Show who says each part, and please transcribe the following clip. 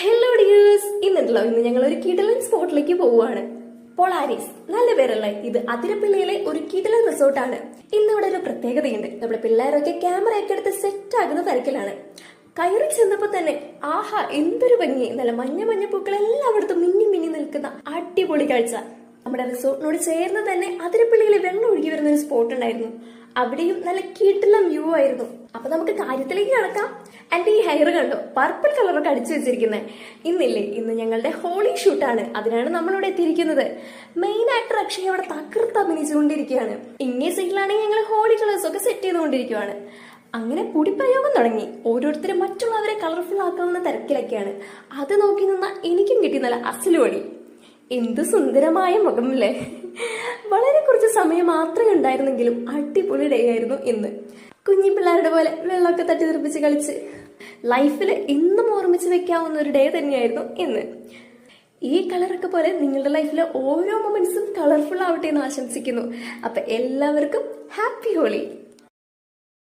Speaker 1: Hello dears, ഇന്ന് ഞങ്ങൾ ഒരു കിടിലൻ സ്പോട്ടിലേക്ക് പോവുകയാണ്. പൊളാരിസ്. നല്ല പേരല്ലേ? ഇത് അതിരപ്പിള്ളിയിലെ ഒരു കിടിലൻ റിസോർട്ടാണ്. ഇന്നിവിടെ ഒരു പ്രത്യേകതയുണ്ട്. നമ്മുടെ പിള്ളേരൊക്കെ ക്യാമറയൊക്കെ എടുത്ത് സെറ്റ് ആകുന്ന തിരക്കിലാണ്. കയറി ചെന്നപ്പോ തന്നെ ആഹാ, എന്തൊരു ഭംഗി! നല്ല മഞ്ഞ മഞ്ഞ പൂക്കൾ എല്ലായിടത്തും മിന്നി മിന്നി നിൽക്കുന്ന അടിപൊളി കാഴ്ച. നമ്മുടെ റിസോർട്ടിനോട് ചേർന്ന് തന്നെ അതിരപ്പള്ളിയിൽ വെള്ളം ഒഴുകി വരുന്ന ഒരു സ്പോട്ട് ഉണ്ടായിരുന്നു. അവിടെയും നല്ല കിടിലൻ വ്യൂ ആയിരുന്നു. അപ്പൊ നമുക്ക് കാര്യത്തിലേക്ക് കടക്കാം. എന്റെ ഈ ഹെയർ കണ്ടോ? പർപ്പിൾ കളറൊക്കെ അടിച്ചു വെച്ചിരിക്കുന്നത്. ഇന്ന് ഞങ്ങളുടെ ഹോളി ഷൂട്ടാണ്. അതിനാണ് നമ്മളിവിടെ എത്തിയിരിക്കുന്നത്. മെയിൻ ആക്ടർ അക്ഷയ് അവിടെ തകർത്ത് അഭിനയിച്ചുകൊണ്ടിരിക്കുകയാണ്. ഇങ്ങേ സൈഡിലാണെങ്കിൽ ഞങ്ങൾ ഹോളി കളേഴ്സ് ഒക്കെ സെറ്റ് ചെയ്തുകൊണ്ടിരിക്കുകയാണ്. അങ്ങനെ പൊടിപ്രയോഗം തുടങ്ങി. ഓരോരുത്തരും മറ്റുള്ളവരെ കളർഫുൾ ആക്കാവുന്ന തിരക്കിലൊക്കെയാണ്. അത് നോക്കി നിന്ന എനിക്കും കിട്ടി നല്ല അസലുപടി. എന്ത് സുന്ദരമായ മുഖമല്ലേ! വളരെ കുറച്ച് സമയം മാത്രമേ ഉണ്ടായിരുന്നെങ്കിലും അടിപൊളി ഡേ ആയിരുന്നു ഇന്ന്. കുഞ്ഞി പിള്ളേരുടെ പോലെ വെള്ളമൊക്കെ തട്ടി തെറിപ്പിച്ച് കളിച്ച് ലൈഫിൽ എന്നും ഓർമ്മിച്ച് വെക്കാവുന്ന ഒരു ഡേ തന്നെയായിരുന്നു ഇന്ന്. ഈ കളറൊക്കെ പോലെ നിങ്ങളുടെ ലൈഫിലെ ഓരോ മൊമെന്റ്സും കളർഫുൾ ആവട്ടെ എന്ന് ആശംസിക്കുന്നു. അപ്പൊ എല്ലാവർക്കും ഹാപ്പി ഹോളി.